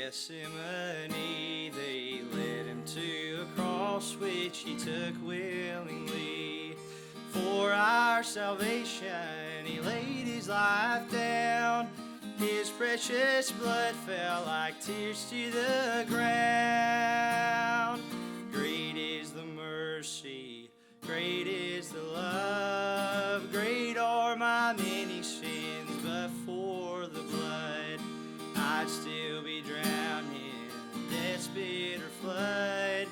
Gethsemane, they led him to a cross which he took willingly. For our salvation, he laid his life down. His precious blood fell like tears to the ground. Great is the mercy, great is the love, great are my many sins, but for the blood I'd still be drowning in death's bitter flood,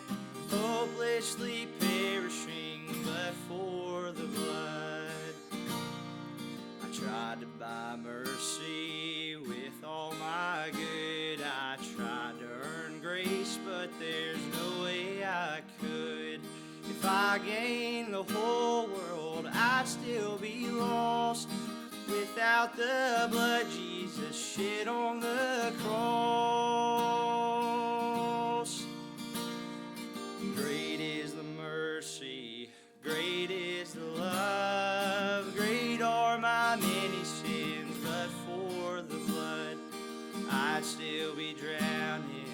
hopelessly perishing, but for the blood. I tried to buy mercy with all my good. I tried to earn grace, but there's no way I could. If I gained the whole world, I'd still be lost without the blood Jesus shed on the cross. Great is the mercy, great is the love, great are my many sins, but for the blood I'd still be drowning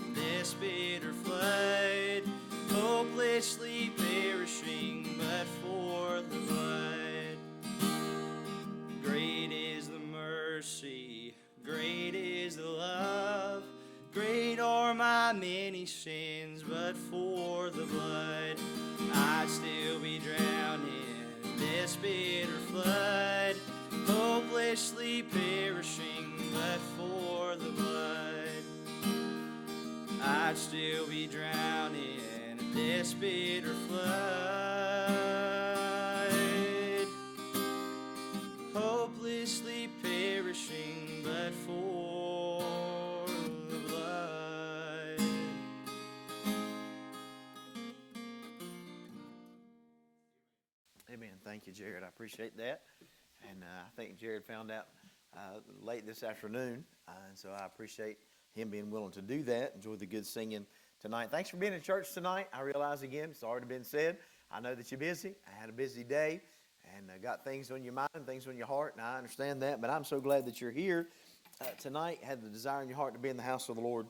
in this bitter flood, hopelessly perishing, but for the blood. Great is the mercy, great is the love, great are my many sins, but for the blood I'd still be drowning in this bitter flood, hopelessly perishing, but for the blood I'd still be drowning in this bitter flood, hopelessly perishing, but for the blood. Amen. Thank you, Jared. I appreciate that. And I think Jared found out late this afternoon, and so I appreciate him being willing to do that. Enjoy the good singing tonight. Thanks for being in church tonight. I realize, again, it's already been said, I know that you're busy. I had a busy day and got things on your mind, things on your heart, and I understand that, but I'm so glad that you're here tonight, had the desire in your heart to be in the house of the Lord.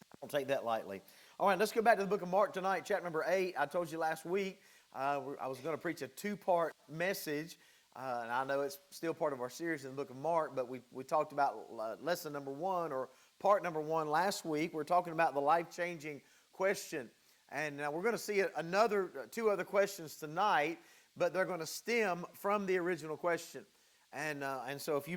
I don't take that lightly. All right, let's go back to the book of Mark tonight, chapter number 8. I told you last week I was going to preach a two-part message, and I know it's still part of our series in the book of Mark, but we talked about lesson number 1 or part number 1 last week. We're talking about the life-changing question, and we're going to see two other questions tonight, but they're going to stem from the original question. And so if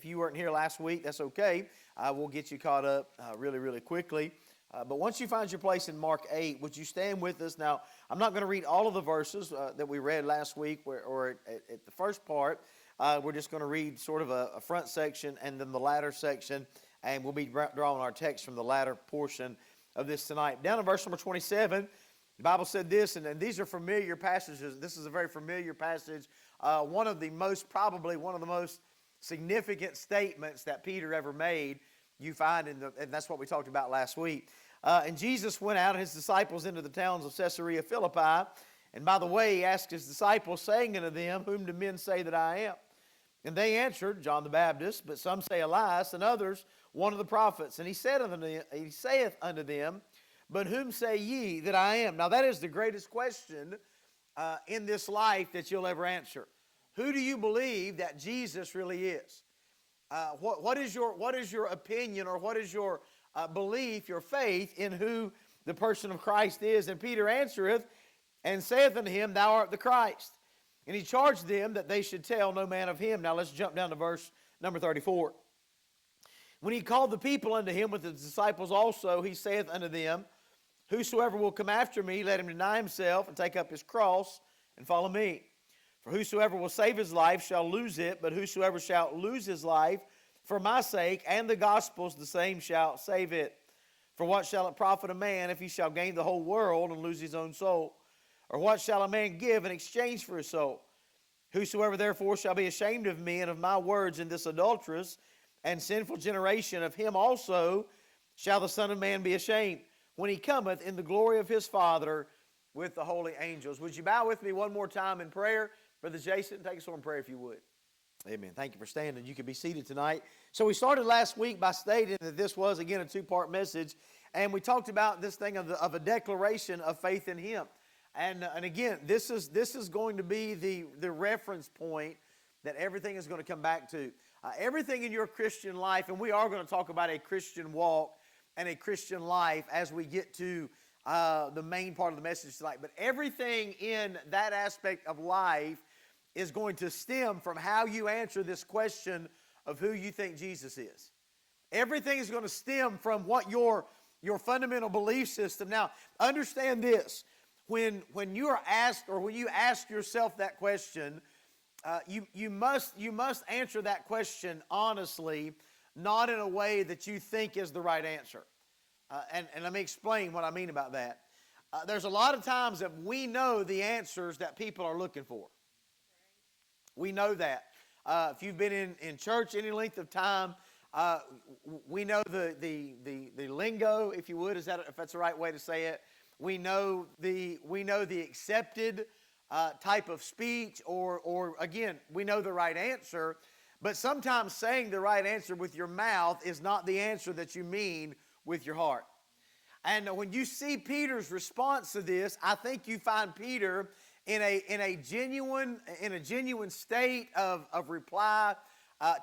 you weren't here last week, that's okay. We'll get you caught up really, really quickly. But once you find your place in Mark 8, would you stand with us? Now, I'm not going to read all of the verses that we read last week or at the first part. We're just going to read sort of a front section and then the latter section, and we'll be drawing our text from the latter portion of this tonight. Down in verse number 27, the Bible said this, and these are familiar passages. This is a very familiar passage. One of the most significant statements that Peter ever made, you find and that's what we talked about last week. And Jesus went out and his disciples into the towns of Caesarea Philippi. And by the way, he asked his disciples, saying unto them, Whom do men say that I am? And they answered, John the Baptist, but some say Elias, and others one of the prophets. And he saith unto them, But whom say ye that I am? Now that is the greatest question in this life that you'll ever answer. Who do you believe that Jesus really is? What is your opinion, or what is your belief, your faith in who the person of Christ is? And Peter answereth and saith unto him, Thou art the Christ. And he charged them that they should tell no man of him. Now let's jump down to verse number 34. When he called the people unto him with his disciples also, he saith unto them, Whosoever will come after me, let him deny himself and take up his cross and follow me. For whosoever will save his life shall lose it, but whosoever shall lose his life for my sake and the gospel's, the same shall save it. For what shall it profit a man if he shall gain the whole world and lose his own soul? Or what shall a man give in exchange for his soul? Whosoever therefore shall be ashamed of me and of my words in this adulterous and sinful generation, of him also shall the Son of Man be ashamed, when he cometh in the glory of his Father with the holy angels. Would you bow with me one more time in prayer? Brother Jason, take us on in prayer if you would. Amen. Thank you for standing. You can be seated tonight. So we started last week by stating that this was, again, a two-part message. And we talked about this thing of a declaration of faith in Him. And again, this is going to be the reference point that everything is going to come back to. Everything in your Christian life, and we are going to talk about a Christian walk and a Christian life as we get to the main part of the message tonight. But everything in that aspect of life is going to stem from how you answer this question of who you think Jesus is. Everything is going to stem from what your fundamental belief system. Now, understand this. When you are asked, or when you ask yourself that question, you must answer that question honestly, not in a way that you think is the right answer. And let me explain what I mean about that. There's a lot of times that we know the answers that people are looking for. We know that. If you've been in church any length of time, we know the lingo, if you would, if that's the right way to say it. We know the accepted type of speech, or again, we know the right answer. But sometimes saying the right answer with your mouth is not the answer that you mean with your heart. And when you see Peter's response to this, I think you find Peter in a genuine state of reply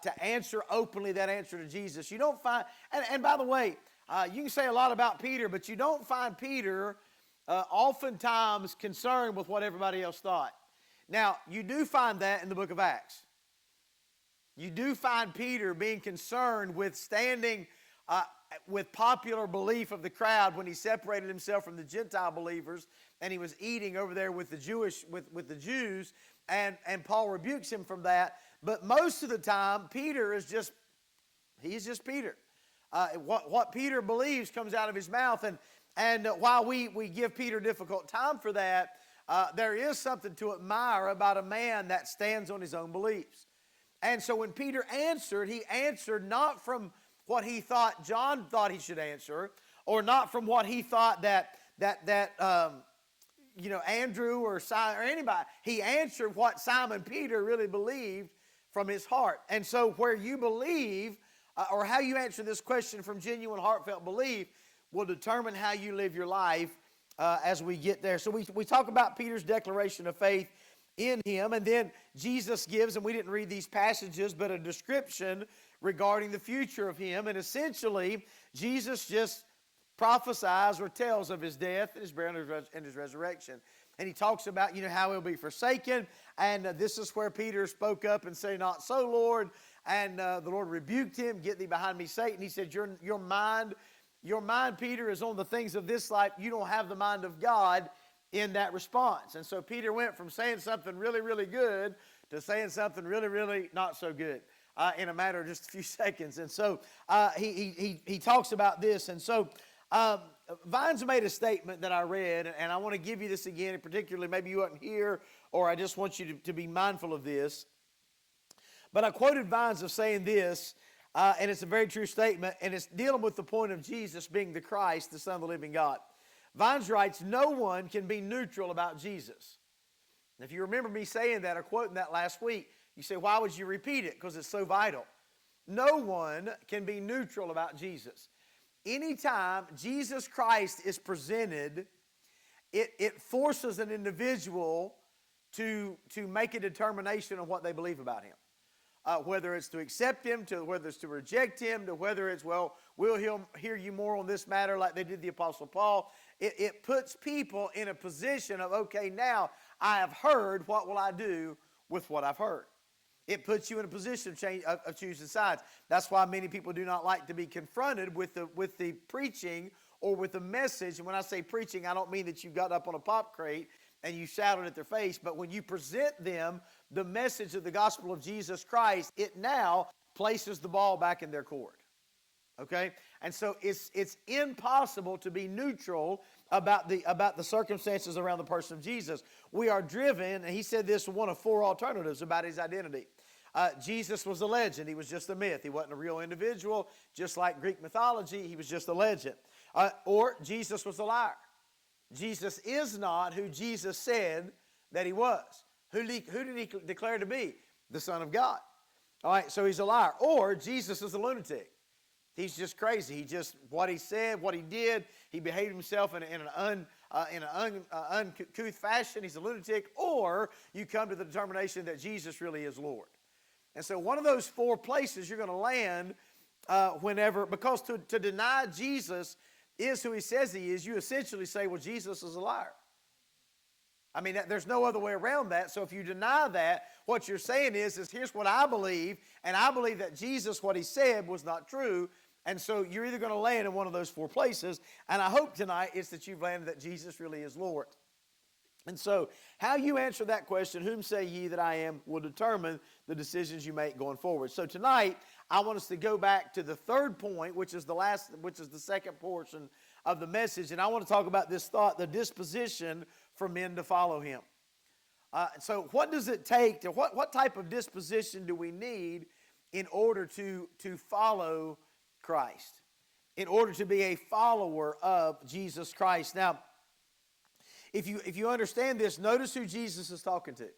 to answer openly that answer to Jesus. You don't find, and by the way, you can say a lot about Peter, but you don't find Peter oftentimes concerned with what everybody else thought. Now, you do find that in the book of Acts. You do find Peter being concerned with standing with popular belief of the crowd when he separated himself from the Gentile believers, and he was eating over there with the Jews, and Paul rebukes him from that. But most of the time, Peter is just Peter. What Peter believes comes out of his mouth, and while we give Peter a difficult time for that, there is something to admire about a man that stands on his own beliefs. And so when Peter answered, he answered not from what he thought John thought he should answer, or not from what he thought that Andrew or Simon or anybody. He answered what Simon Peter really believed from his heart. And so where you believe, or how you answer this question from genuine heartfelt belief, will determine how you live your life as we get there. So we talk about Peter's declaration of faith in Him, and then Jesus gives, and we didn't read these passages, but a description regarding the future of Him. And essentially, Jesus just prophesies or tells of His death and His burial and His resurrection. And He talks about, how He'll be forsaken. And this is where Peter spoke up and said, "Not so, Lord." And the Lord rebuked him. "Get thee behind me, Satan." He said, your mind, Peter, is on the things of this life. You don't have the mind of God in that response. And so Peter went from saying something really, really good to saying something really, really not so good in a matter of just a few seconds. And so he talks about this. And so Vines made a statement that I read, and I want to give you this again, and particularly maybe you weren't here, or I just want you to be mindful of this. But I quoted Vines of saying this, and it's a very true statement, and it's dealing with the point of Jesus being the Christ, the Son of the living God. Vines writes, "No one can be neutral about Jesus." And if you remember me saying that or quoting that last week, you say, why would you repeat it? Because it's so vital. No one can be neutral about Jesus. Anytime Jesus Christ is presented, it forces an individual to make a determination on what they believe about Him. Whether it's to accept Him, whether it's to reject Him, to whether it's, we'll hear you more on this matter like they did the Apostle Paul. It puts people in a position of, okay, now I have heard, what will I do with what I've heard? It puts you in a position of choosing sides. That's why many people do not like to be confronted with the preaching or with the message. And when I say preaching, I don't mean that you got up on a pop crate and you shouted at their face, but when you present them the message of the gospel of Jesus Christ, it now places the ball back in their court. Okay? And so it's impossible to be neutral about the circumstances around the person of Jesus. We are driven, and he said this was one of four alternatives about his identity. Jesus was a legend. He was just a myth. He wasn't a real individual. Just like Greek mythology, he was just a legend. Or Jesus was a liar. Jesus is not who Jesus said that he was. Who did he declare to be? The Son of God. All right, so he's a liar. Or Jesus is a lunatic. He's just crazy. What he said, what he did, he behaved himself in an uncouth fashion. He's a lunatic. Or you come to the determination that Jesus really is Lord. And so one of those four places you're going to land because to deny Jesus is who he says he is, you essentially say, well, Jesus is a liar. I mean, there's no other way around that. So if you deny that, what you're saying is here's what I believe, and I believe that Jesus, what he said, was not true. And so you're either going to land in one of those four places, and I hope tonight is that you've landed that Jesus really is Lord. And so how you answer that question, whom say ye that I am, will determine the decisions you make going forward. So tonight, I want us to go back to the third point, which is the second portion of the message, and I want to talk about this thought, the disposition for men to follow him. So what does it take what type of disposition do we need in order to follow Christ, in order to be a follower of Jesus Christ? Now, if you understand this, notice who Jesus is talking to.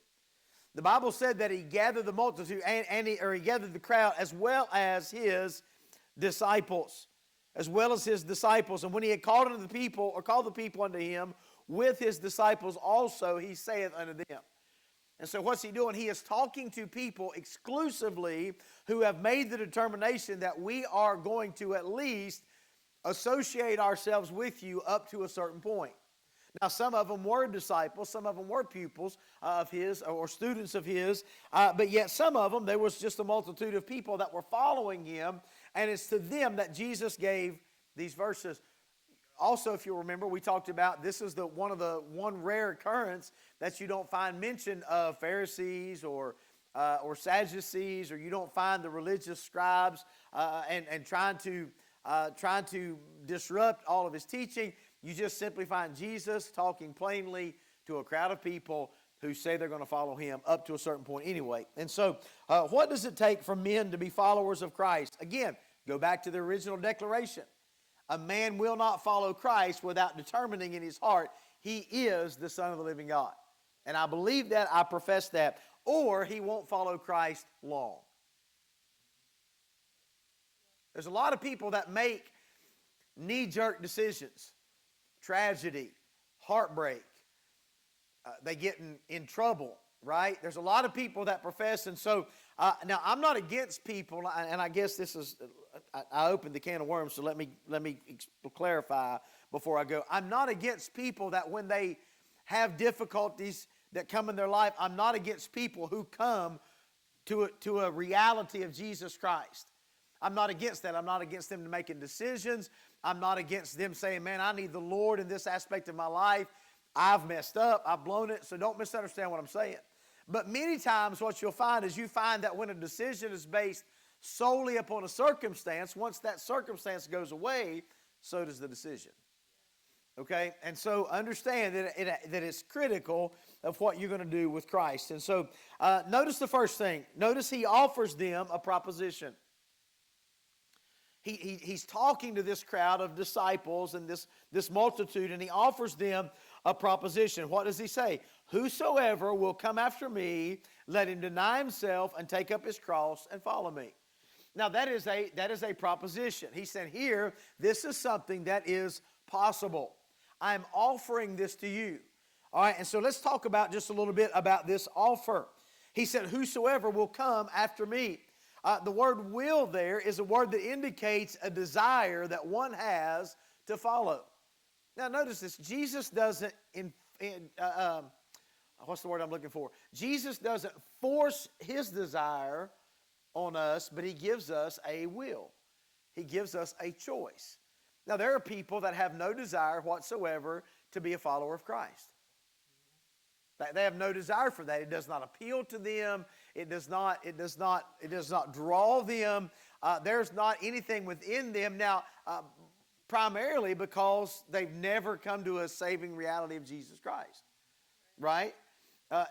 The Bible said that he gathered the multitude, he gathered the crowd as well as his disciples. As well as his disciples. And when he had called the people unto him, with his disciples also, he saith unto them. And so what's he doing? He is talking to people exclusively who have made the determination that we are going to at least associate ourselves with you up to a certain point. Now, some of them were disciples, some of them were pupils of his or students of his, but yet some of them, there was just a multitude of people that were following him, and it's to them that Jesus gave these verses. Also, if you'll remember, we talked about this is one rare occurrence that you don't find mention of Pharisees or Sadducees, or you don't find the religious scribes and trying to disrupt all of his teaching. You just simply find Jesus talking plainly to a crowd of people who say they're going to follow him up to a certain point anyway. And so, what does it take for men to be followers of Christ? Again, go back to the original declaration. A man will not follow Christ without determining in his heart he is the Son of the living God. And I believe that, I profess that, or he won't follow Christ long. There's a lot of people that make knee-jerk decisions. Tragedy, heartbreak, they get in trouble, right? There's a lot of people that profess, and so now I'm not against people, and I guess this is, I opened the can of worms, so let me clarify before I go. I'm not against people that when they have difficulties that come in their life, I'm not against people who come to a reality of Jesus Christ. I'm not against that. I'm not against them making decisions. I'm not against them saying, man, I need the Lord in this aspect of my life. I've messed up. I've blown it. So don't misunderstand what I'm saying. But many times what you'll find is you find that when a decision is based solely upon a circumstance, once that circumstance goes away, so does the decision. Okay? And so understand that it's critical of what you're going to do with Christ. And so notice the first thing. Notice he offers them a proposition. He's talking to this crowd of disciples and this multitude, and he offers them a proposition. What does he say? Whosoever will come after me, let him deny himself and take up his cross and follow me. Now that is a proposition. He said here, this is something that is possible. I'm offering this to you. All right, and so let's talk about just a little bit about this offer. He said, whosoever will come after me. The word will there is a word that indicates a desire that one has to follow. Now notice this, Jesus doesn't, what's the word I'm looking for? Jesus doesn't force his desire on us, but he gives us a will. He gives us a choice. Now there are people that have no desire whatsoever to be a follower of Christ. They have no desire for that. It does not appeal to them. It does not draw them. There's not anything within them. Now, primarily because they've never come to a saving reality of Jesus Christ. Right?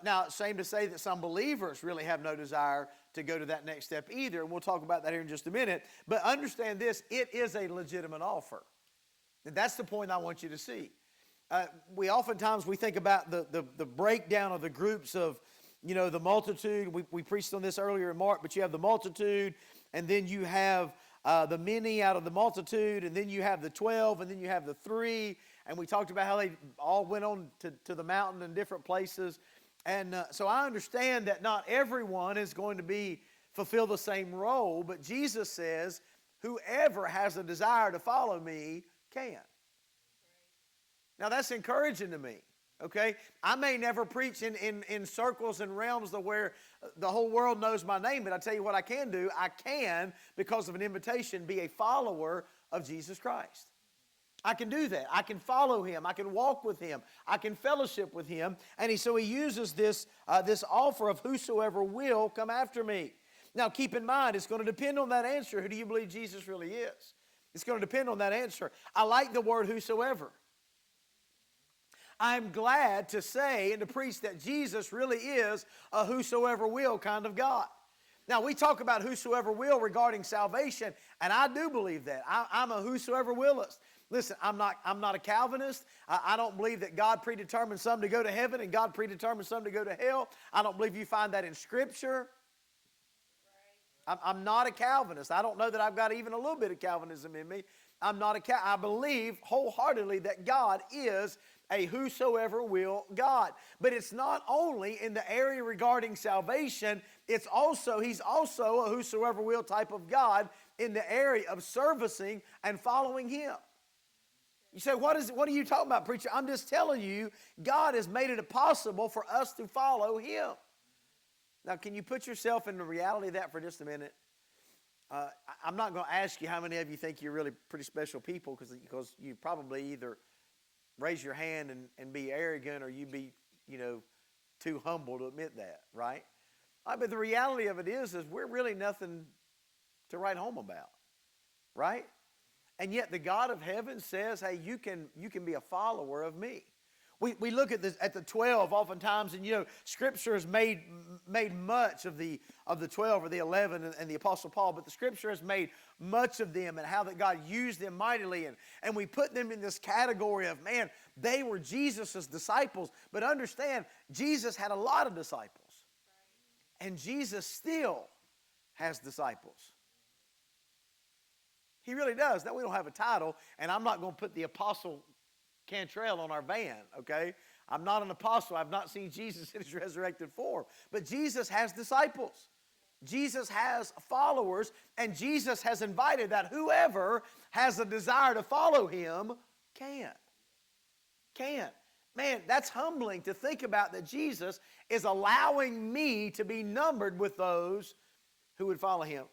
Now, it's shame to say that some believers really have no desire to go to that next step either. And we'll talk about that here in just a minute. But understand this, it is a legitimate offer. And that's the point I want you to see. We oftentimes think about the breakdown of the groups of the multitude. We preached on this earlier in Mark, but you have the multitude, and then you have the many out of the multitude, and then you have the 12, and then you have the 3, and we talked about how they all went on to the mountain in different places. And so I understand that not everyone is going to fulfill the same role, but Jesus says, whoever has a desire to follow me can. Now that's encouraging to me, okay? I may never preach in circles and realms where the whole world knows my name, but I tell you what I can do. I can, because of an invitation, be a follower of Jesus Christ. I can do that. I can follow him. I can walk with him. I can fellowship with him. And so he uses this offer of whosoever will come after me. Now keep in mind, it's going to depend on that answer. Who do you believe Jesus really is? It's going to depend on that answer. I like the word whosoever. I'm glad to say and to preach that Jesus really is a whosoever will kind of God. Now, we talk about whosoever will regarding salvation, and I do believe that. I'm a whosoever willist. Listen, I'm not a Calvinist. I don't believe that God predetermined some to go to heaven and God predetermined some to go to hell. I don't believe you find that in Scripture. I'm not a Calvinist. I don't know that I've got even a little bit of Calvinism in me. I believe wholeheartedly that God is a whosoever will God. But it's not only in the area regarding salvation, he's also a whosoever will type of God in the area of servicing and following him. You say, what are you talking about, preacher? I'm just telling you, God has made it possible for us to follow him. Now, can you put yourself in the reality of that for just a minute? I'm not going to ask you how many of you think you're really pretty special people, because you probably either raise your hand and be arrogant, or you be, too humble to admit that, right? But the reality of it is we're really nothing to write home about, right? And yet the God of heaven says, hey, you can be a follower of me. We look at the 12 oftentimes, and Scripture has made much of the 12 or the 11 and the Apostle Paul, but the Scripture has made much of them and how that God used them mightily, and we put them in this category of, man, they were Jesus' disciples. But understand, Jesus had a lot of disciples, and Jesus still has disciples. He really does. Now, we don't have a title, and I'm not going to put the Apostle Cantrell on our van, okay? I'm not an apostle. I've not seen Jesus in his resurrected form. But Jesus has disciples. Jesus has followers, and Jesus has invited that whoever has a desire to follow him can. Man, that's humbling to think about, that Jesus is allowing me to be numbered with those who would follow him.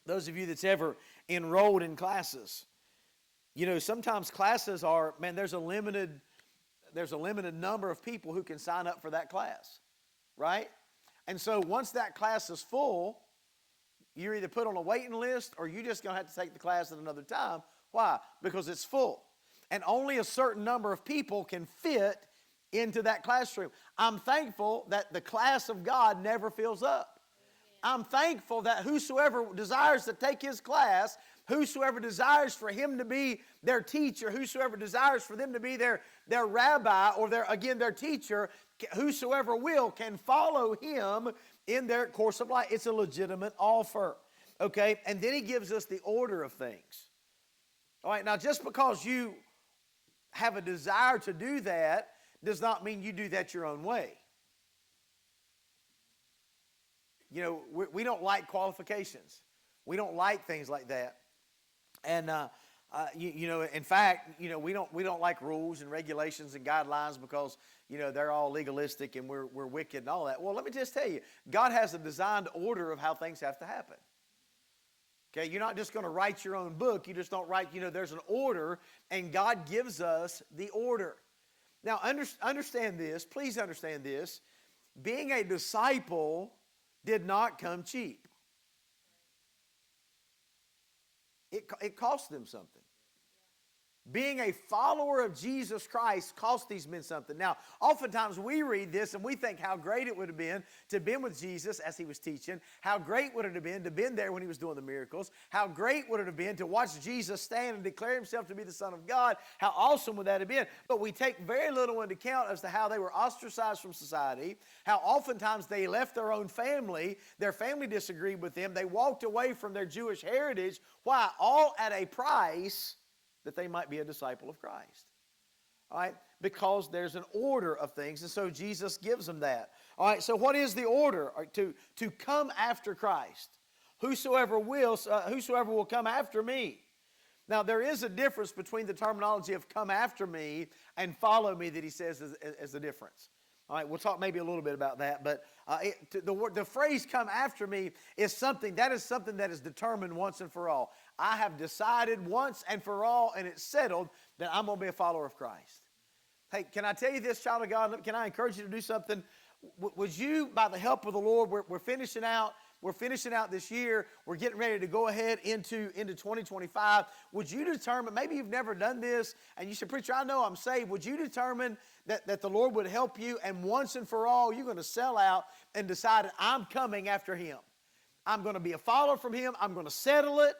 Those of you that's ever enrolled in classes, sometimes classes are, man, there's a limited number of people who can sign up for that class, right? And so once that class is full, you're either put on a waiting list or you're just going to have to take the class at another time. Why? Because it's full. And only a certain number of people can fit into that classroom. I'm thankful that the class of God never fills up. I'm thankful that whosoever desires to take his class, whosoever desires for him to be their teacher, whosoever desires for them to be their rabbi or their teacher, whosoever will can follow him in their course of life. It's a legitimate offer, okay? And then he gives us the order of things. All right, now just because you have a desire to do that does not mean you do that your own way. We don't like qualifications. We don't like things like that. And, in fact, we don't like rules and regulations and guidelines because, they're all legalistic and we're wicked and all that. Well, let me just tell you, God has a designed order of how things have to happen. Okay, you're not just going to write your own book. You just don't write, there's an order, and God gives us the order. Now, understand this. Please understand this. Being a disciple did not come cheap. It cost them something. Being a follower of Jesus Christ cost these men something. Now, oftentimes we read this and we think how great it would have been to have been with Jesus as he was teaching. How great would it have been to have been there when he was doing the miracles. How great would it have been to watch Jesus stand and declare himself to be the Son of God. How awesome would that have been? But we take very little into account as to how they were ostracized from society. How oftentimes they left their own family. Their family disagreed with them. They walked away from their Jewish heritage. Why? All at a price that they might be a disciple of Christ. All right? Because there's an order of things, and so Jesus gives them that. All right, so what is the order? To come after Christ. Whosoever will come after me. Now, there is a difference between the terminology of come after me and follow me that he says is the difference. All right, we'll talk maybe a little bit about that, but the phrase come after me is something that is determined once and for all. I have decided once and for all, and it's settled that I'm going to be a follower of Christ. Hey, can I tell you this, child of God? Can I encourage you to do something? Would you, by the help of the Lord, we're finishing out this year. We're getting ready to go ahead into 2025. Would you determine, maybe you've never done this, and you said, preacher, I know I'm saved. Would you determine that the Lord would help you, and once and for all, you're going to sell out and decide, I'm coming after him. I'm going to be a follower from him. I'm going to settle it.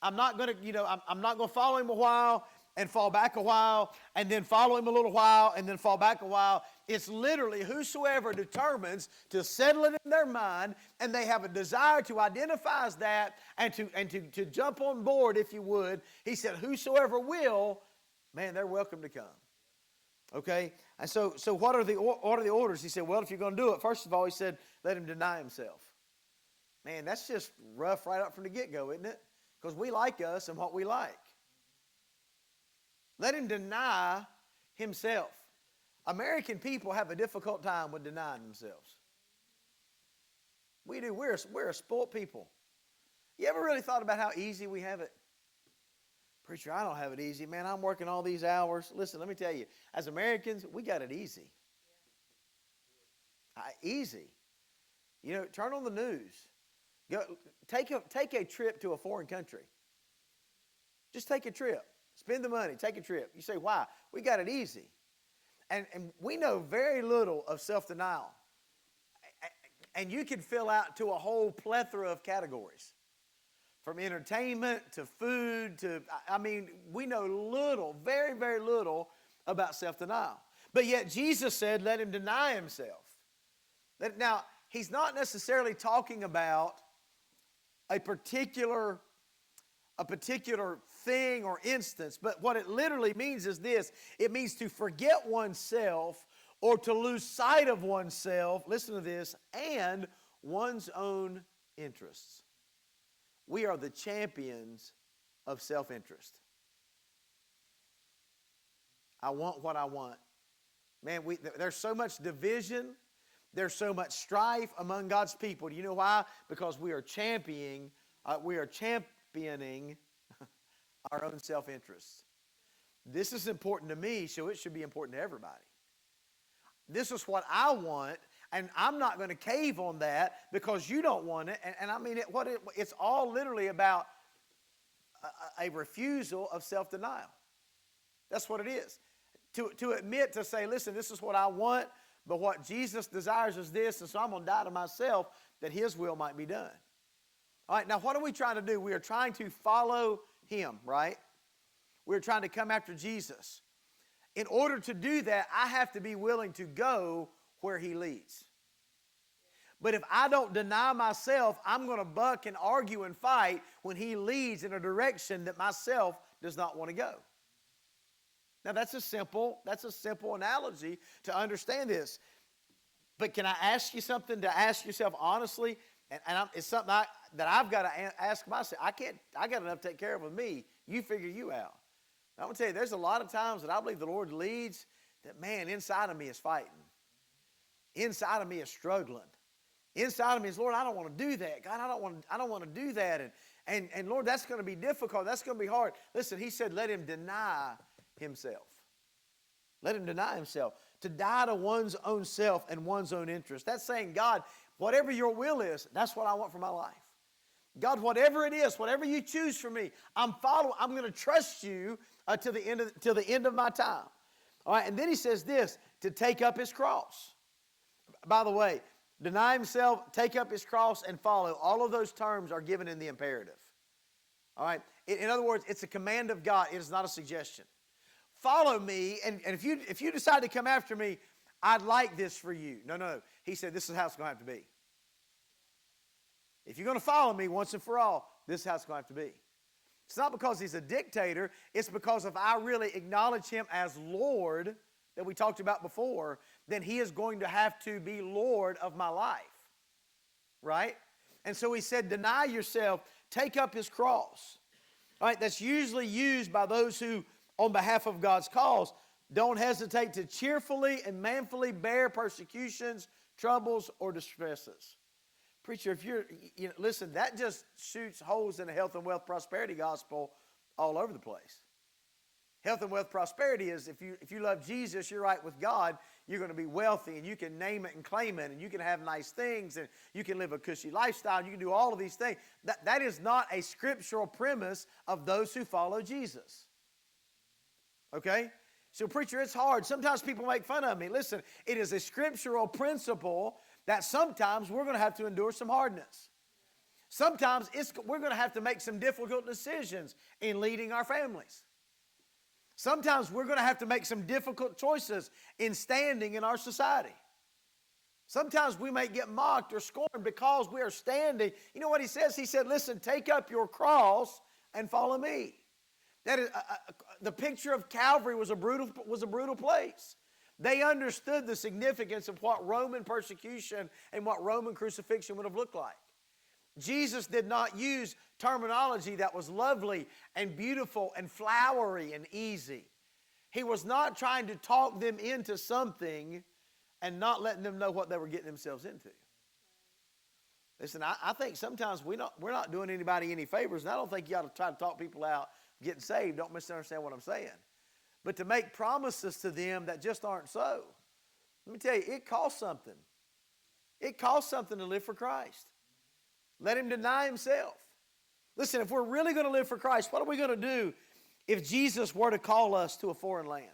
I'm not going to, I'm not going to follow him a while and fall back a while, and then follow him a little while, and then fall back a while. It's literally whosoever determines to settle it in their mind, and they have a desire to identify as that, and to jump on board, if you would. He said, whosoever will, man, they're welcome to come. Okay? And so what are the orders? He said, well, if you're going to do it, first of all, he said, let him deny himself. Man, that's just rough right up from the get-go, isn't it? Because we like us and what we like. Let him deny himself. American people have a difficult time with denying themselves. We do. We're a spoiled people. You ever really thought about how easy we have it? Preacher, I don't have it easy. Man, I'm working all these hours. Listen, let me tell you, as Americans, we got it easy. Easy. You know, turn on the news. Go, take a trip to a foreign country. Just take a trip. Spend the money. Take a trip. You say, why? We got it easy. And we know very little of self-denial. And you can fill out to a whole plethora of categories. From entertainment to food to, we know little, very, very little about self-denial. But yet Jesus said, let him deny himself. Now, he's not necessarily talking about a particular thing or instance, but what it literally means is this. It means to forget oneself or to lose sight of oneself, listen to this, and one's own interests. We are the champions of self-interest. I want what I want. Man, there's so much division. There's so much strife among God's people. Do you know why? Because we are championing our own self-interests. This is important to me, so it should be important to everybody. This is what I want, and I'm not going to cave on that because you don't want it. And I mean, it's all literally about a refusal of self-denial. That's what it is. To admit, to say, listen, this is what I want, but what Jesus desires is this, and so I'm going to die to myself that his will might be done. All right, now what are we trying to do? We are trying to follow him, right? We're trying to come after Jesus. In order to do that, I have to be willing to go where he leads. But if I don't deny myself, I'm going to buck and argue and fight when he leads in a direction that myself does not want to go. Now that's a simple analogy to understand this. But can I ask you something to ask yourself honestly? And it's something that I've got to ask myself. I got enough to take care of with me. You figure you out. I'm going to tell you, there's a lot of times that I believe the Lord leads that, man, inside of me is fighting. Inside of me is struggling. Inside of me is, Lord, I don't want to do that. God, I don't want to do that. And Lord, that's going to be difficult. That's going to be hard. Listen, he said, let him deny himself. Let him deny himself. To die to one's own self and one's own interest. That's saying, God, whatever your will is, that's what I want for my life. God, whatever it is, whatever you choose for me, I'm going to trust you. till the end of my time. All right, and then he says this, to take up his cross. By the way, deny himself, take up his cross, and follow. All of those terms are given in the imperative. All right? In other words, it's a command of God. It is not a suggestion. Follow me, and if you decide to come after me, I'd like this for you. No. He said, this is how it's going to have to be. If you're going to follow me once and for all, this is how it's going to have to be. It's not because he's a dictator. It's because if I really acknowledge him as Lord, that we talked about before, then he is going to have to be Lord of my life. Right? And so he said, deny yourself, take up his cross. All right, that's usually used by those who, on behalf of God's cause, don't hesitate to cheerfully and manfully bear persecutions, troubles, or distresses. Preacher, listen, that just shoots holes in the health and wealth prosperity gospel all over the place. Health and wealth prosperity is if you love Jesus, you're right with God, you're going to be wealthy and you can name it and claim it and you can have nice things and you can live a cushy lifestyle and you can do all of these things. That is not a scriptural premise of those who follow Jesus. Okay? So preacher, it's hard. Sometimes people make fun of me. Listen, it is a scriptural principle that sometimes we're going to have to endure some hardness. Sometimes we're going to have to make some difficult decisions in leading our families. Sometimes we're going to have to make some difficult choices in standing in our society. Sometimes we may get mocked or scorned because we are standing. You know what he says? He said, listen, take up your cross and follow me. That is, the picture of Calvary was a brutal place. They understood the significance of what Roman persecution and what Roman crucifixion would have looked like. Jesus did not use terminology that was lovely and beautiful and flowery and easy. He was not trying to talk them into something and not letting them know what they were getting themselves into. Listen, I think sometimes we're not doing anybody any favors, and I don't think you ought to try to talk people out getting saved. Don't misunderstand what I'm saying. But to make promises to them that just aren't so. Let me tell you, it costs something. It costs something to live for Christ. Let him deny himself. Listen, if we're really going to live for Christ, what are we going to do if Jesus were to call us to a foreign land?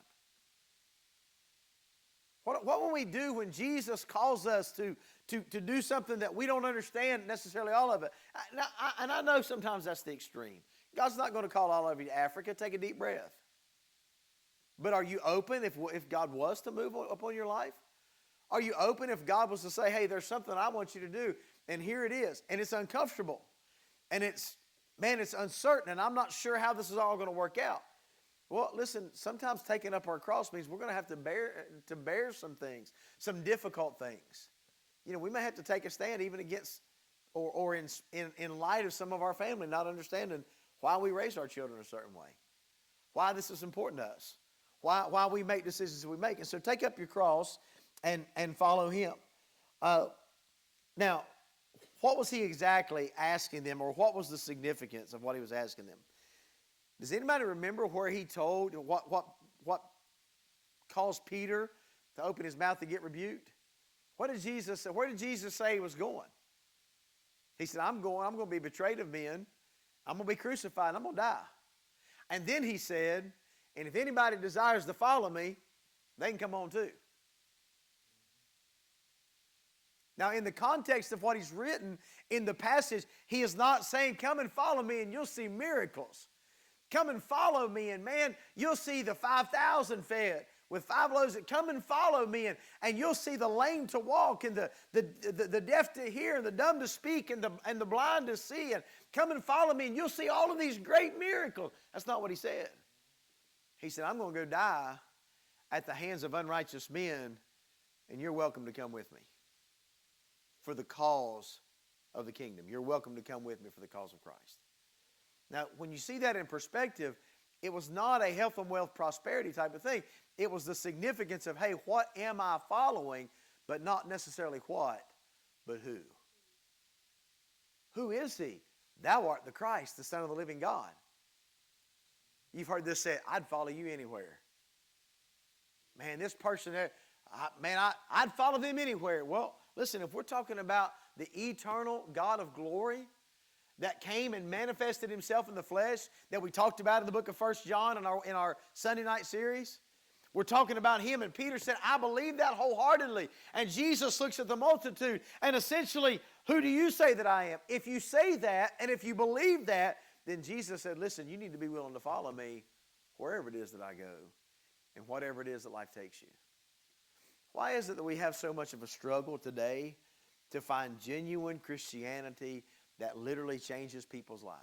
What will we do when Jesus calls us to do something that we don't understand necessarily all of it? And I know sometimes that's the extreme. God's not going to call all of you to Africa. Take a deep breath. But are you open if God was to move upon your life? Are you open if God was to say, hey, there's something I want you to do, and here it is, and it's uncomfortable, and it's uncertain, and I'm not sure how this is all going to work out. Well, listen, sometimes taking up our cross means we're going to have to bear some things, some difficult things. You know, we may have to take a stand even against or in light of some of our family not understanding why we raise our children a certain way, why this is important to us, why we make decisions we make. And so take up your cross and follow him. Now, what was he exactly asking them, or what was the significance of what he was asking them? Does anybody remember where he told, what caused Peter to open his mouth to get rebuked? What did Jesus say? Where did Jesus say he was going? He said, I'm going to be betrayed of men. I'm going to be crucified. I'm going to die. And then he said, and if anybody desires to follow me, they can come on too. Now, in the context of what he's written in the passage, he is not saying, come and follow me and you'll see miracles. Come and follow me and man, you'll see the 5,000 fed with 5 loaves. Come and follow me and you'll see the lame to walk and the deaf to hear and the dumb to speak and the blind to see. And come and follow me and you'll see all of these great miracles. That's not what he said. He said, I'm going to go die at the hands of unrighteous men and you're welcome to come with me. For the cause of the kingdom. You're welcome to come with me for the cause of Christ. Now, when you see that in perspective, it was not a health and wealth prosperity type of thing. It was the significance of, hey, what am I following? But not necessarily what, but who. Who is he? Thou art the Christ, the Son of the living God. You've heard this said, I'd follow you anywhere. Man, this person there, I'd follow them anywhere. Well, listen, if we're talking about the eternal God of glory, that came and manifested himself in the flesh that we talked about in the book of 1 John in our Sunday night series? We're talking about him, and Peter said, I believe that wholeheartedly. And Jesus looks at the multitude, and essentially, who do you say that I am? If you say that, and if you believe that, then Jesus said, listen, you need to be willing to follow me wherever it is that I go, and whatever it is that life takes you. Why is it that we have so much of a struggle today to find genuine Christianity that literally changes people's lives?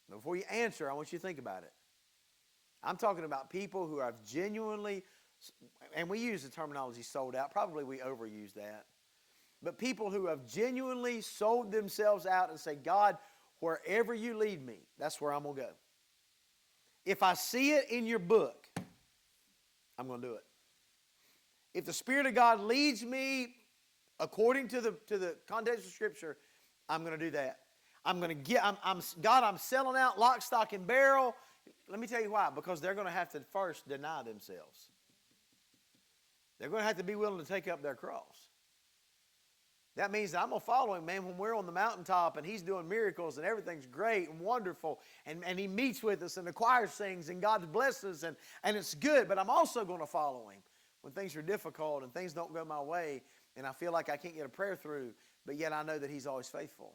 Before you answer, I want you to think about it. I'm talking about people who have genuinely, and we use the terminology sold out, probably we overuse that, but people who have genuinely sold themselves out and say, God, wherever you lead me, that's where I'm going to go. If I see it in your book, I'm going to do it. If the Spirit of God leads me according to the context of Scripture, I'm going to do that. God, I'm selling out lock, stock, and barrel. Let me tell you why. Because they're going to have to first deny themselves. They're going to have to be willing to take up their cross. That means that I'm going to follow him, man, when we're on the mountaintop and he's doing miracles and everything's great and wonderful and he meets with us and the choir sings and God blesses and it's good. But I'm also going to follow him when things are difficult and things don't go my way and I feel like I can't get a prayer through, but yet I know that he's always faithful.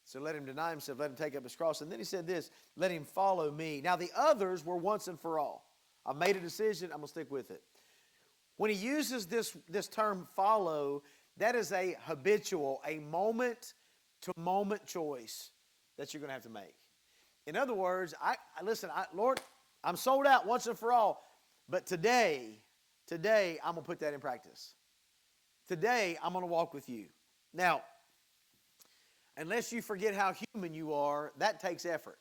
So let him deny himself, let him take up his cross. And then he said this, let him follow me. Now the others were once and for all. I've made a decision, I'm going to stick with it. When he uses this term follow, that is a habitual, a moment-to-moment choice that you're going to have to make. In other words, Lord, I'm sold out once and for all. But today, I'm going to put that in practice. Today, I'm going to walk with you. Now, unless you forget how human you are, that takes effort.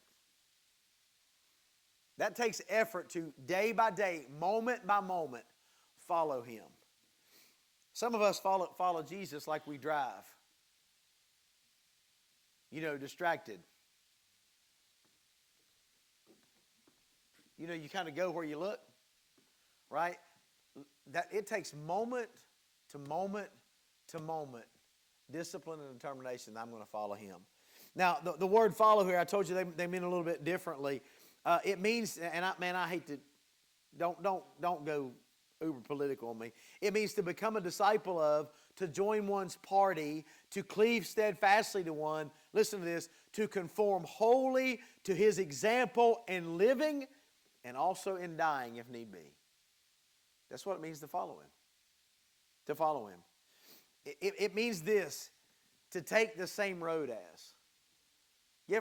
That takes effort to day by day, moment by moment, follow him. Some of us follow Jesus like we drive. Distracted. You kind of go where you look, right? That it takes moment to moment to moment discipline and determination that I'm going to follow him. Now, the word follow here, I told you they mean a little bit differently. It means, and I hate to, don't go uber political on me. It means to become a disciple of, to join one's party, to cleave steadfastly to one. Listen to this, to conform wholly to his example in living and also in dying if need be. That's what it means to follow him. To follow him. It means this, to take the same road as.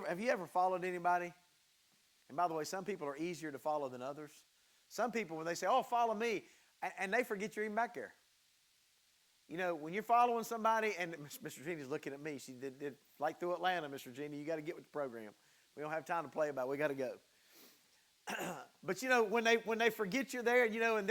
Have you ever followed anybody? And by the way, some people are easier to follow than others. Some people, when they say, oh, follow me, and they forget you're even back there. When you're following somebody, and Mr. Jeannie's looking at me. She did like through Atlanta, Mr. Jeannie, you got to get with the program. We don't have time to play about it. We got to go. But, when they forget you're there, and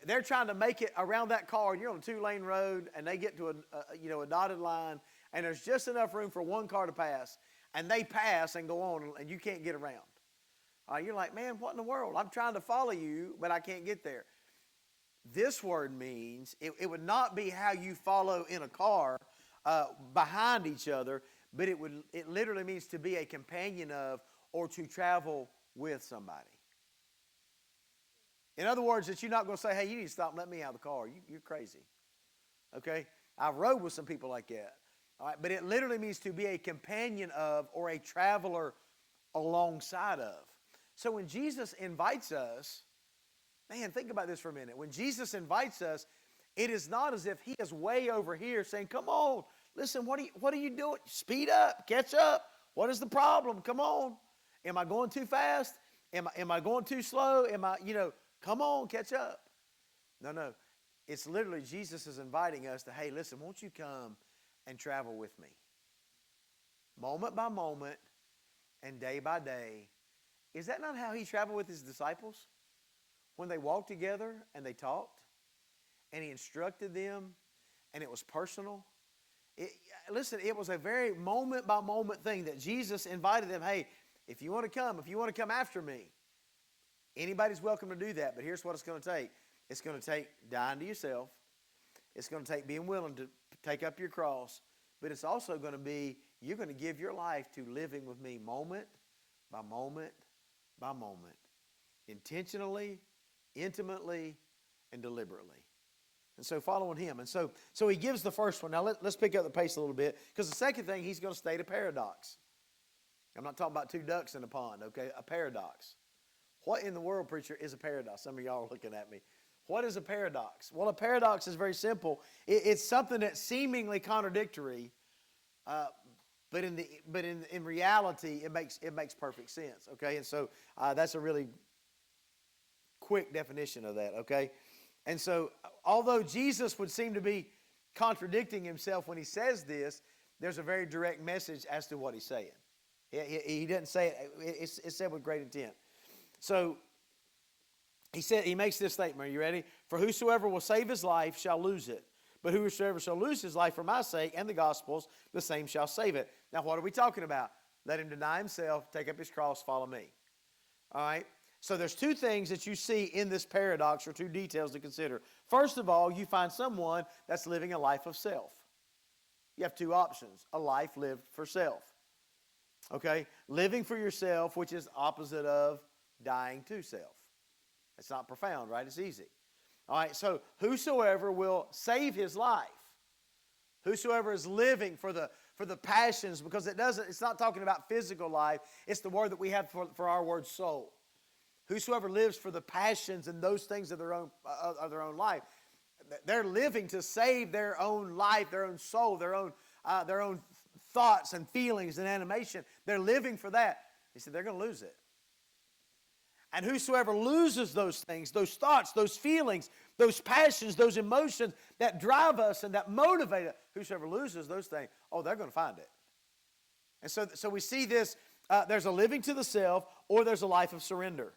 they're trying to make it around that car, and you're on a 2-lane road, and they get to a dotted line, and there's just enough room for one car to pass, and they pass and go on, and you can't get around. You're like, man, what in the world? I'm trying to follow you, but I can't get there. This word means, it would not be how you follow in a car behind each other, but it literally means to be a companion of or to travel with somebody. In other words, that you're not going to say, hey, you need to stop and let me out of the car. You're crazy. Okay? I've rode with some people like that. All right? But it literally means to be a companion of or a traveler alongside of. So when Jesus invites us, man, think about this for a minute. When Jesus invites us, it is not as if he is way over here saying, come on, listen, what are you doing? Speed up, catch up. What is the problem? Come on. Am I going too fast? Am I going too slow? Come on, catch up. No. It's literally Jesus is inviting us to, hey, listen, won't you come and travel with me? Moment by moment and day by day. Is that not how he traveled with his disciples? When they walked together and they talked and he instructed them and it was personal. Listen, it was a very moment by moment thing that Jesus invited them, hey, if you want to come after me, anybody's welcome to do that, but here's what it's going to take. It's going to take dying to yourself. It's going to take being willing to take up your cross. But it's also going to be, you're going to give your life to living with me moment by moment by moment. Intentionally, intimately, and deliberately. And so following him. And so he gives the first one. Now let's pick up the pace a little bit. Because the second thing, he's going to state a paradox. I'm not talking about two ducks in a pond, okay? A paradox. What in the world, preacher, is a paradox? Some of y'all are looking at me. What is a paradox? Well, a paradox is very simple. It's something that's seemingly contradictory, but in reality, it makes perfect sense. Okay, and so that's a really quick definition of that. Okay, and so although Jesus would seem to be contradicting himself when he says this, there's a very direct message as to what he's saying. He doesn't say it. It's said with great intent. So he makes this statement. Are you ready? For whosoever will save his life shall lose it. But whosoever shall lose his life for my sake and the gospel's, the same shall save it. Now, what are we talking about? Let him deny himself, take up his cross, follow me. All right? So there's two things that you see in this paradox, or two details to consider. First of all, you find someone that's living a life of self. You have two options. A life lived for self. Okay? Living for yourself, which is opposite of dying to self. It's not profound, right? It's easy. All right, so whosoever will save his life, whosoever is living for the passions, because it's not talking about physical life, it's the word that we have for our word soul. Whosoever lives for the passions and those things of their own life, they're living to save their own life, their own soul, their own thoughts and feelings and animation. They're living for that. He said they're going to lose it. And whosoever loses those things, those thoughts, those feelings, those passions, those emotions that drive us and that motivate us, whosoever loses those things, they're going to find it. And so we see this, there's a living to the self, or there's a life of surrender.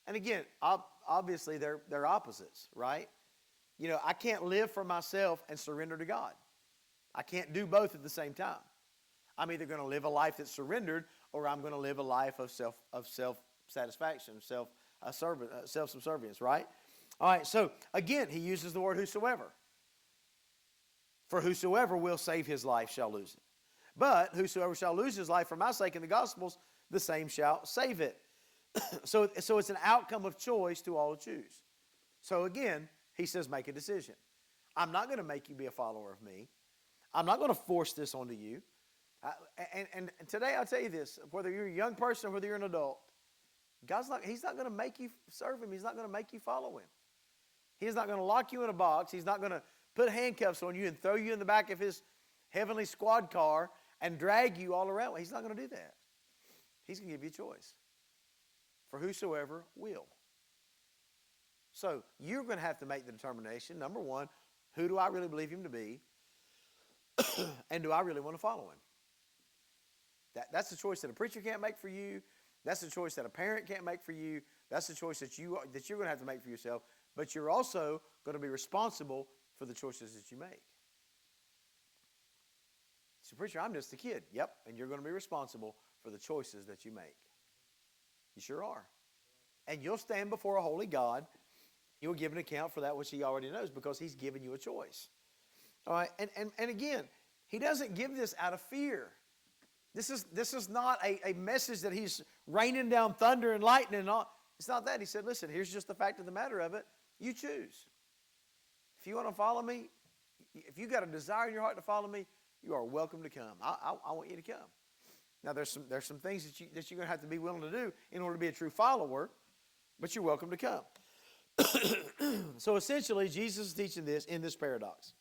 And again, obviously they're opposites, right? You know, I can't live for myself and surrender to God. I can't do both at the same time. I'm either going to live a life that's surrendered, or I'm going to live a life of self-satisfaction, self-subservience, right? All right, so again, he uses the word whosoever. For whosoever will save his life shall lose it. But whosoever shall lose his life for my sake and the gospel's, the same shall save it. So it's an outcome of choice to all who choose. So again, he says make a decision. I'm not going to make you be a follower of me. I'm not going to force this onto you. And today I'll tell you this, whether you're a young person or whether you're an adult, He's not going to make you serve him. He's not going to make you follow him. He's not going to lock you in a box. He's not going to put handcuffs on you and throw you in the back of his heavenly squad car and drag you all around. He's not going to do that. He's going to give you a choice. For whosoever will. So you're going to have to make the determination, number one, who do I really believe him to be? And do I really want to follow him? That's the choice that a preacher can't make for you. That's the choice that a parent can't make for you. That's the choice that you're going to have to make for yourself. But you're also going to be responsible for the choices that you make. So, preacher, I'm just a kid. Yep, and you're going to be responsible for the choices that you make. You sure are. And you'll stand before a holy God. You'll give an account for that which he already knows because he's given you a choice. All right, and again, he doesn't give this out of fear. This is not a message that he's raining down thunder and lightning and all. It's not that. He said, listen, here's just the fact of the matter of it. You choose. If you want to follow me, if you got a desire in your heart to follow me, you are welcome to come. I want you to come. Now, there's some things that you're going to have to be willing to do in order to be a true follower, but you're welcome to come. So essentially, Jesus is teaching this in this paradox.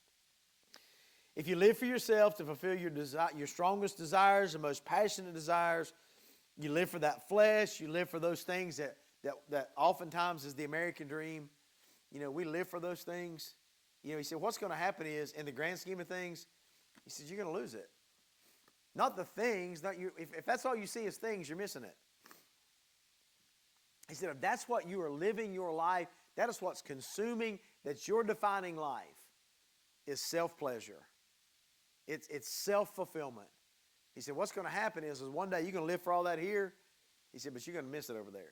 If you live for yourself to fulfill your strongest desires, the most passionate desires, you live for that flesh, you live for those things that oftentimes is the American dream. You know, we live for those things. You know, he said, what's going to happen is, in the grand scheme of things, he said, you're going to lose it. Not the things, not you. If that's all you see is things, you're missing it. He said, if that's what you are living your life, that is what's consuming, that's your defining life, is self-pleasure. It's self-fulfillment. He said, what's going to happen is one day you're going to live for all that here. He said, but you're going to miss it over there.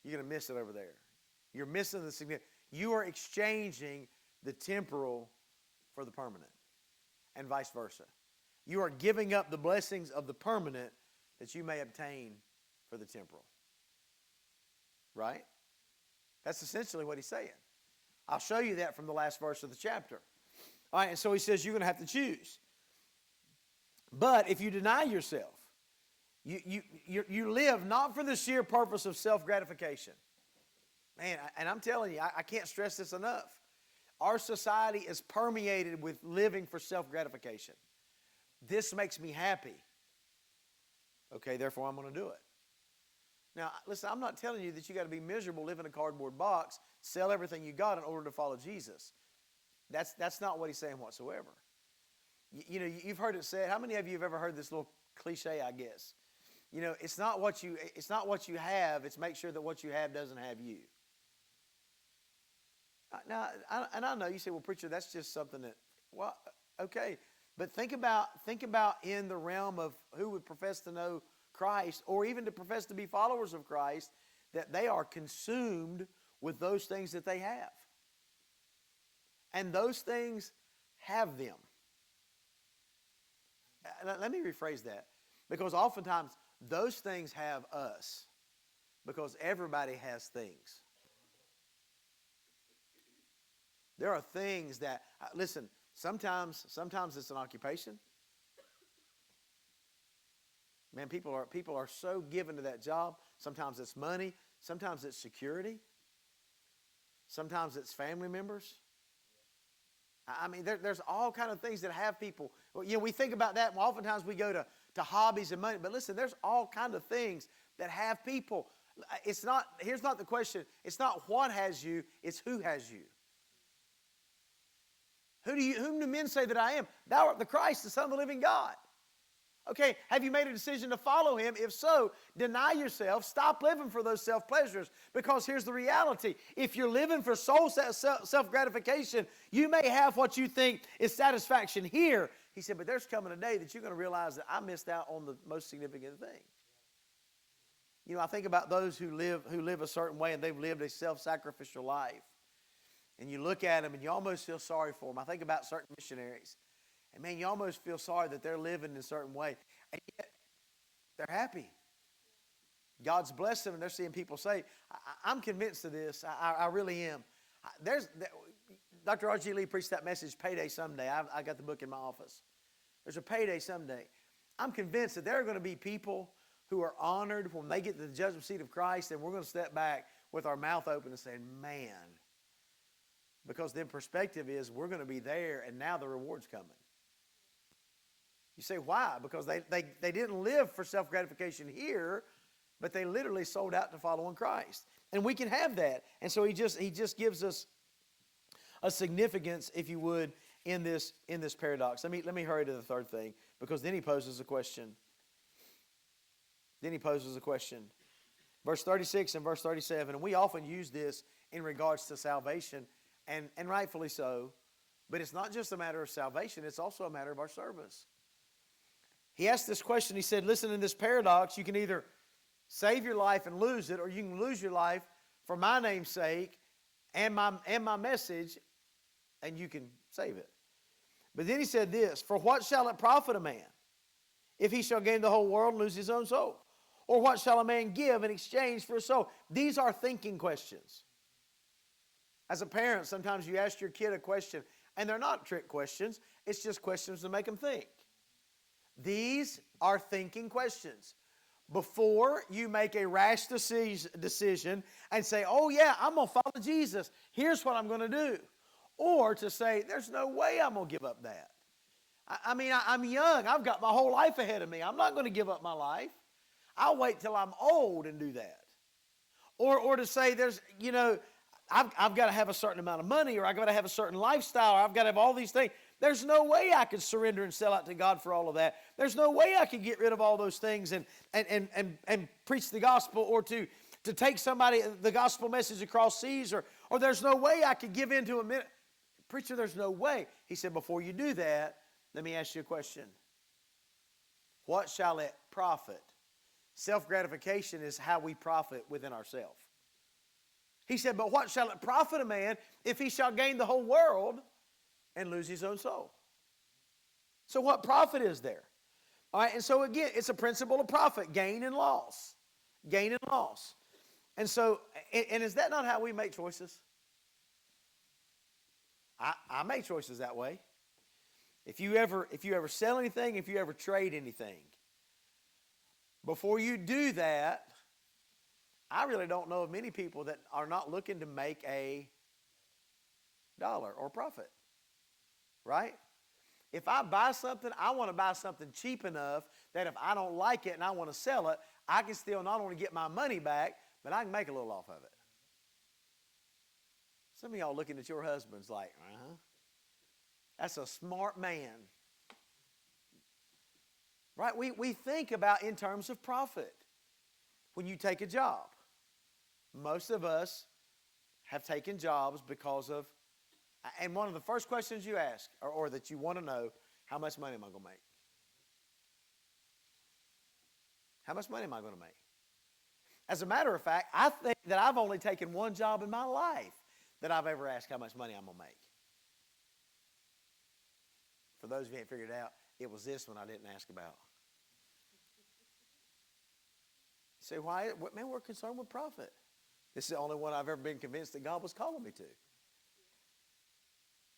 You're going to miss it over there. You're missing the significance. You are exchanging the temporal for the permanent, and vice versa. You are giving up the blessings of the permanent that you may obtain for the temporal. Right? That's essentially what he's saying. I'll show you that from the last verse of the chapter. All right, and so he says you're going to have to choose. But if you deny yourself, you live not for the sheer purpose of self-gratification. Man, and I'm telling you, I can't stress this enough. Our society is permeated with living for self-gratification. This makes me happy. Okay, therefore I'm going to do it. Now, listen, I'm not telling you that you got to be miserable, live in a cardboard box, sell everything you got in order to follow Jesus. That's not what he's saying whatsoever. You've heard it said. How many of you have ever heard this little cliche, I guess? It's not what you have, it's make sure that what you have doesn't have you. Now, I know you say, well, preacher, that's just something that, well, okay. But think about in the realm of who would profess to know Christ, or even to profess to be followers of Christ, that they are consumed with those things that they have. And those things have them. Let me rephrase that. Because oftentimes, those things have us. Because everybody has things. There are things that, listen, sometimes it's an occupation. Man, people are so given to that job. Sometimes it's money. Sometimes it's security. Sometimes it's family members. I mean, there's all kind of things that have people. We think about that, and oftentimes we go to hobbies and money. But listen, there's all kind of things that have people. Here's not the question. It's not what has you, it's who has you. Whom do men say that I am? Thou art the Christ, the Son of the living God. Okay, have you made a decision to follow him? If so, deny yourself. Stop living for those self-pleasures. Because here's the reality. If you're living for soul self-gratification, you may have what you think is satisfaction here. He said, but there's coming a day that you're going to realize that I missed out on the most significant thing. I think about those who live a certain way, and they've lived a self-sacrificial life. And you look at them and you almost feel sorry for them. I think about certain missionaries. And man, you almost feel sorry that they're living in a certain way. And yet, they're happy. God's blessed them, and they're seeing people say, I'm convinced of this. I really am. Dr. R.G. Lee preached that message, Payday Someday. I got the book in my office. There's a payday someday. I'm convinced that there are going to be people who are honored when they get to the judgment seat of Christ, and we're going to step back with our mouth open and say, man, because then perspective is we're going to be there, and now the reward's coming. You say, why? Because they didn't live for self-gratification here, but they literally sold out to following Christ. And we can have that. And so he just gives us a significance, if you would, in this paradox. Let me hurry to the third thing, because then he poses a question. Verse 36 and verse 37, and we often use this in regards to salvation, and rightfully so, but it's not just a matter of salvation, it's also a matter of our service. He asked this question, he said, listen, in this paradox, you can either save your life and lose it, or you can lose your life for my name's sake and my message, and you can save it. But then he said this, for what shall it profit a man if he shall gain the whole world and lose his own soul? Or what shall a man give in exchange for his soul? These are thinking questions. As a parent, sometimes you ask your kid a question, and they're not trick questions. It's just questions to make them think. These are thinking questions. Before you make a rash decision and say, oh yeah, I'm going to follow Jesus. Here's what I'm going to do. Or to say, there's no way I'm going to give up that. I'm young. I've got my whole life ahead of me. I'm not going to give up my life. I'll wait till I'm old and do that. Or to say, I've got to have a certain amount of money, or I've got to have a certain lifestyle, or I've got to have all these things. There's no way I could surrender and sell out to God for all of that. There's no way I could get rid of all those things and preach the gospel, or to take the gospel message across seas, or there's no way I could give in to a minute. Preacher, there's no way. He said, before you do that, let me ask you a question. What shall it profit? Self-gratification is how we profit within ourselves. He said, but what shall it profit a man if he shall gain the whole world and lose his own soul? So what profit is there? All right, and so again, it's a principle of profit, gain and loss. Gain and loss. And so, and is that not how we make choices? I make choices that way. If you ever sell anything, if you ever trade anything, before you do that, I really don't know of many people that are not looking to make a dollar or profit. Right? If I buy something, I want to buy something cheap enough that if I don't like it and I want to sell it, I can still not only get my money back, but I can make a little off of it. Some of y'all looking at your husbands like, that's a smart man. Right? We think about in terms of profit. When you take a job, most of us have taken jobs because of, and one of the first questions you ask, or that you want to know, how much money am I going to make? How much money am I going to make? As a matter of fact, I think that I've only taken one job in my life that I've ever asked how much money I'm going to make. For those of you who haven't figured it out, it was this one I didn't ask about. You say, why? Man, we're concerned with profit. This is the only one I've ever been convinced that God was calling me to.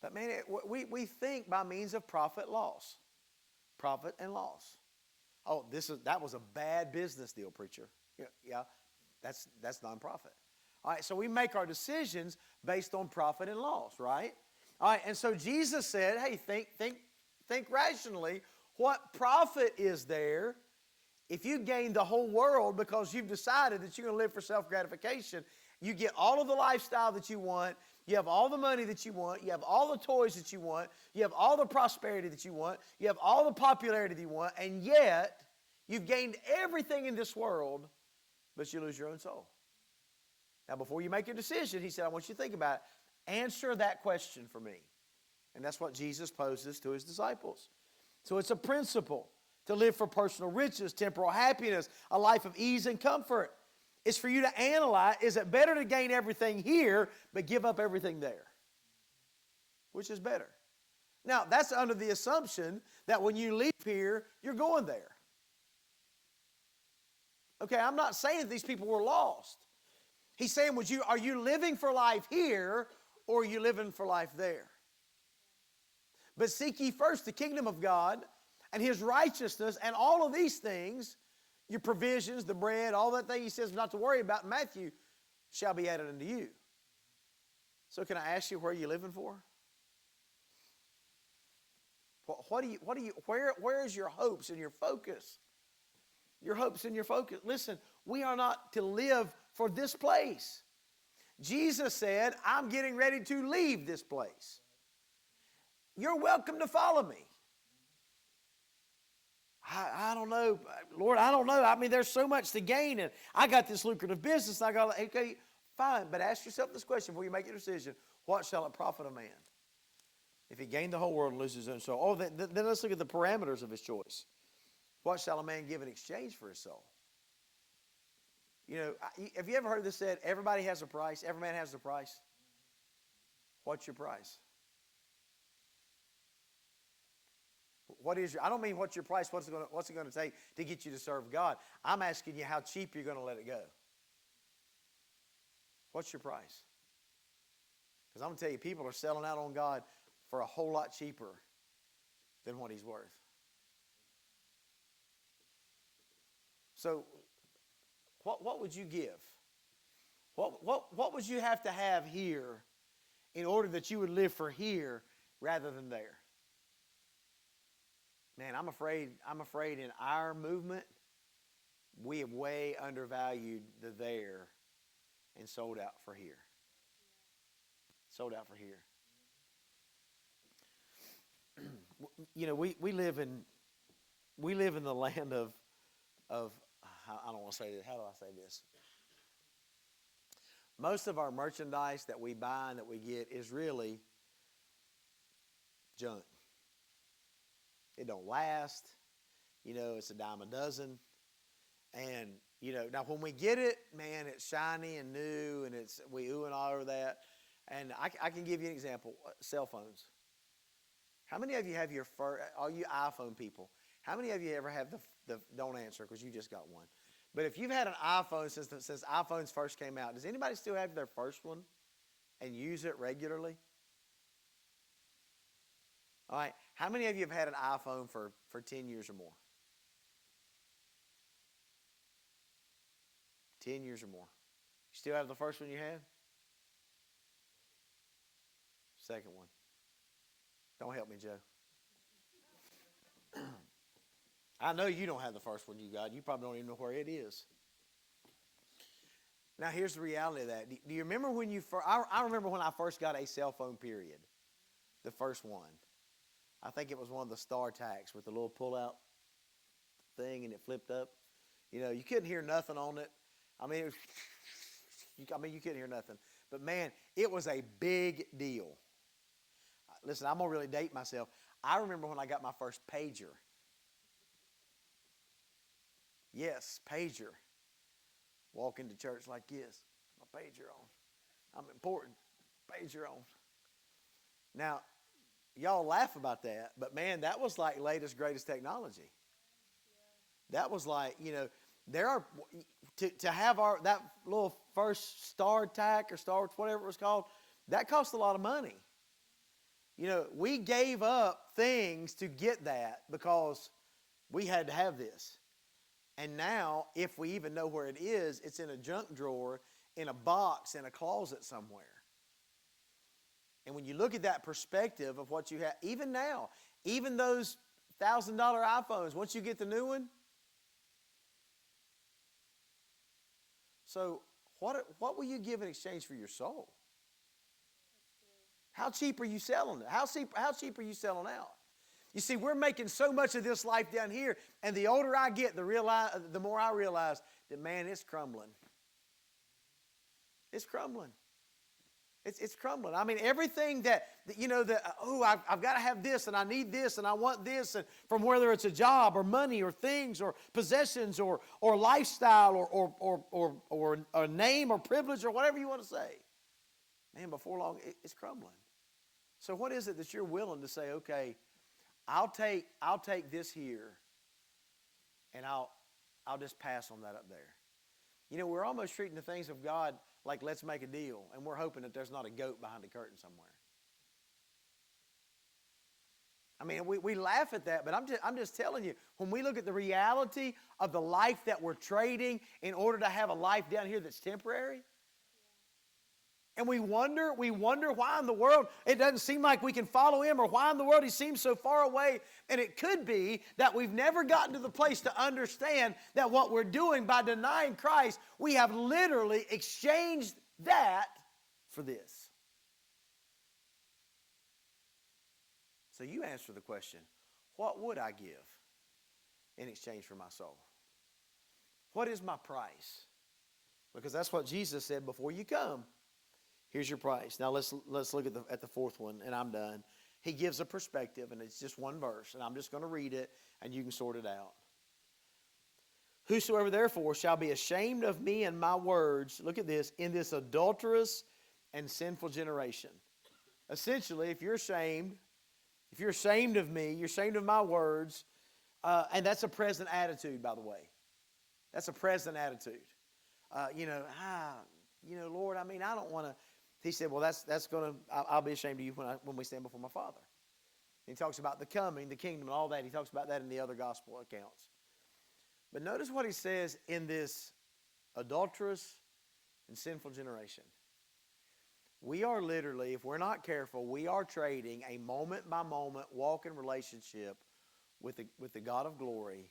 But man, we think by means of profit loss. Profit and loss. Oh, that was a bad business deal, preacher. Yeah, that's nonprofit. All right, so we make our decisions based on profit and loss, right? All right, and so Jesus said, hey, think rationally. What profit is there if you gain the whole world because you've decided that you're going to live for self-gratification? You get all of the lifestyle that you want. You have all the money that you want. You have all the toys that you want. You have all the prosperity that you want. You have all the popularity that you want. And yet, you've gained everything in this world, but you lose your own soul. Now, before you make your decision, he said, I want you to think about it. Answer that question for me. And that's what Jesus poses to his disciples. So it's a principle to live for personal riches, temporal happiness, a life of ease and comfort. It's for you to analyze, is it better to gain everything here but give up everything there? Which is better? Now, that's under the assumption that when you leave here, you're going there. Okay, I'm not saying that these people were lost. He's saying, are you living for life here or are you living for life there? But seek ye first the kingdom of God and his righteousness, and all of these things, your provisions, the bread, all that thing he says not to worry about in Matthew, shall be added unto you. So can I ask you, where are you living for? Where is your hopes and your focus? Your hopes and your focus. Listen, we are not to live for this place. Jesus said, I'm getting ready to leave this place. You're welcome to follow me. I don't know, Lord, I don't know. I mean, there's so much to gain, and I got this lucrative business. Okay, fine, but ask yourself this question before you make your decision. What shall it profit a man if he gained the whole world and loses his own soul? Oh, then let's look at the parameters of his choice. What shall a man give in exchange for his soul? You know, have you ever heard this said, everybody has a price, every man has a price? What's your price? What is I don't mean what's your price, what's it going to take to get you to serve God. I'm asking you how cheap you're going to let it go. What's your price? Because I'm going to tell you, people are selling out on God for a whole lot cheaper than what he's worth. So, what would you give? What would you have to have here in order that you would live for here rather than there? Man, I'm afraid in our movement, we have way undervalued the there and sold out for here. Sold out for here. You know, we live in the land of I don't want to say this. How do I say this? Most of our merchandise that we buy and that we get is really junk. It don't last. You know, it's a dime a dozen. And, Now when we get it, man, it's shiny and new, and we ooh and ah over that. And I can give you an example. Cell phones. How many of you have your first, all you iPhone people, how many of you ever have don't answer because you just got one. But if you've had an iPhone since iPhones first came out, does anybody still have their first one and use it regularly? All right. How many of you have had an iPhone for 10 years or more? 10 years or more. You still have the first one you had? Second one. Don't help me, Joe. I know you don't have the first one you got. You probably don't even know where it is. Now, here's the reality of that. Do you remember when I remember when I first got a cell phone, period. The first one. I think it was one of the StarTACs with the little pull-out thing, and it flipped up. You couldn't hear nothing on it. I mean, you couldn't hear nothing. But, man, it was a big deal. Listen, I'm going to really date myself. I remember when I got my first pager. Yes, pager. Walk into church like this. My pager on. I'm important. Pager on. Now, y'all laugh about that, but man, that was like latest, greatest technology. That was like, there are, to have that little first StarTAC or Star, whatever it was called, that cost a lot of money. We gave up things to get that because we had to have this. And now, if we even know where it is, it's in a junk drawer, in a box, in a closet somewhere. And when you look at that perspective of what you have, even now, even those $1,000 iPhones, once you get the new one, so what will you give in exchange for your soul? How cheap are you selling it? How cheap are you selling out? You see, we're making so much of this life down here, and the older I get, the more I realize that, man, it's crumbling. It's crumbling. It's crumbling. I mean, everything I've got to have this, and I need this, and I want this, and from whether it's a job or money or things or possessions or lifestyle or a name or privilege or whatever you want to say. Man, before long, it's crumbling. So what is it that you're willing to say, okay, I'll take this here, and I'll just pass on that up there. We're almost treating the things of God like let's make a deal, and we're hoping that there's not a goat behind the curtain somewhere. I mean, we laugh at that, but I'm just telling you, when we look at the reality of the life that we're trading in order to have a life down here that's temporary, and we wonder why in the world it doesn't seem like we can follow him, or why in the world he seems so far away. And it could be that we've never gotten to the place to understand that what we're doing by denying Christ, we have literally exchanged that for this. So you answer the question, what would I give in exchange for my soul? What is my price? Because that's what Jesus said before you come. Here's your price. Now let's look at the fourth one, and I'm done. He gives a perspective, and it's just one verse, and I'm just going to read it, and you can sort it out. Whosoever therefore shall be ashamed of me and my words, look at this, in this adulterous and sinful generation. Essentially, if you're ashamed of me, you're ashamed of my words, and that's a present attitude, by the way. That's a present attitude. Lord, I mean, I don't want to. He said, well, that's going to, I'll be ashamed of you when we stand before my Father. And he talks about the coming, the kingdom, and all that. He talks about that in the other gospel accounts. But notice what he says in this adulterous and sinful generation. We are literally, if we're not careful, we are trading a moment-by-moment walk in relationship with the God of glory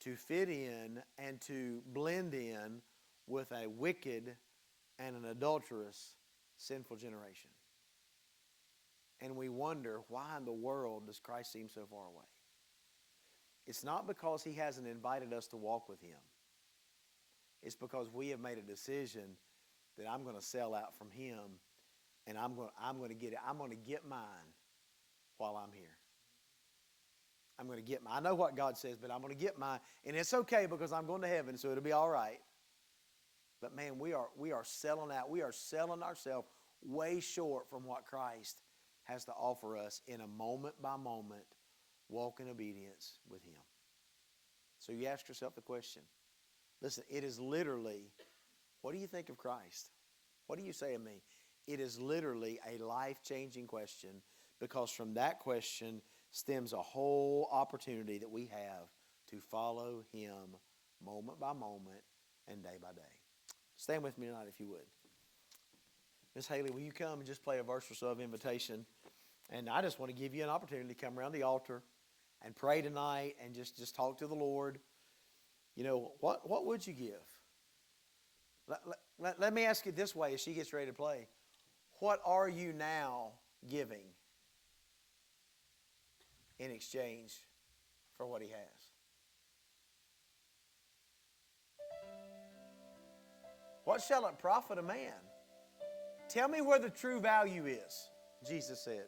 to fit in and to blend in with a wicked and an adulterous, sinful generation. And we wonder, why in the world does Christ seem so far away? It's not because he hasn't invited us to walk with him. It's because we have made a decision that I'm going to sell out from him, and I'm going to get mine while I'm here. I'm going to get mine. I know what God says, but I'm going to get mine. And it's okay because I'm going to heaven, so it'll be all right. But man, we are selling out. We are selling ourselves way short from what Christ has to offer us in a moment-by-moment walk in obedience with Him. So you ask yourself the question. Listen, it is literally, what do you think of Christ? What do you say of me? It is literally a life-changing question, because from that question stems a whole opportunity that we have to follow Him moment by moment and day by day. Stand with me tonight if you would. Miss Haley, will you come and just play a verse or so of invitation? And I just want to give you an opportunity to come around the altar and pray tonight and just talk to the Lord. You know, what would you give? Let me ask you this way as she gets ready to play. What are you now giving in exchange for what He has? What shall it profit a man? Tell me where the true value is, Jesus said.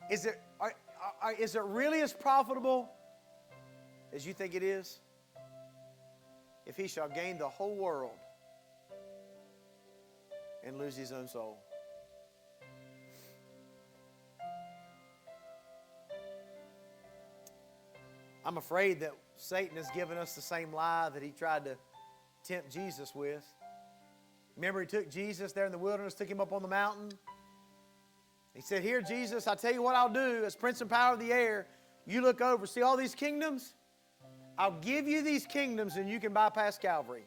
Is it really as profitable as you think it is? If he shall gain the whole world and lose his own soul. I'm afraid that Satan has given us the same lie that he tried to tempt Jesus with. Remember, he took Jesus there in the wilderness, took him up on the mountain. He said, "Here, Jesus, I tell you what I'll do as prince and power of the air. You look over, see all these kingdoms? I'll give you these kingdoms and you can bypass Calvary.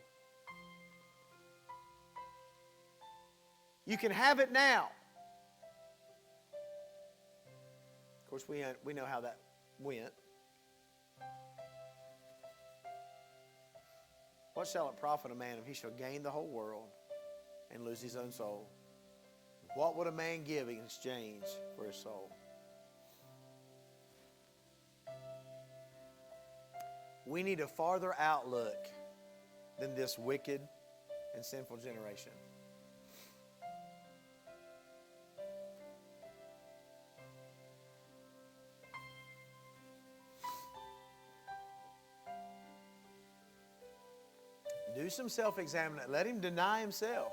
You can have it now." Of course, we know how that went. What shall it profit a man if he shall gain the whole world and lose his own soul? What would a man give in exchange for his soul? We need a farther outlook than this wicked and sinful generation. Do some self-examining. Let him deny himself.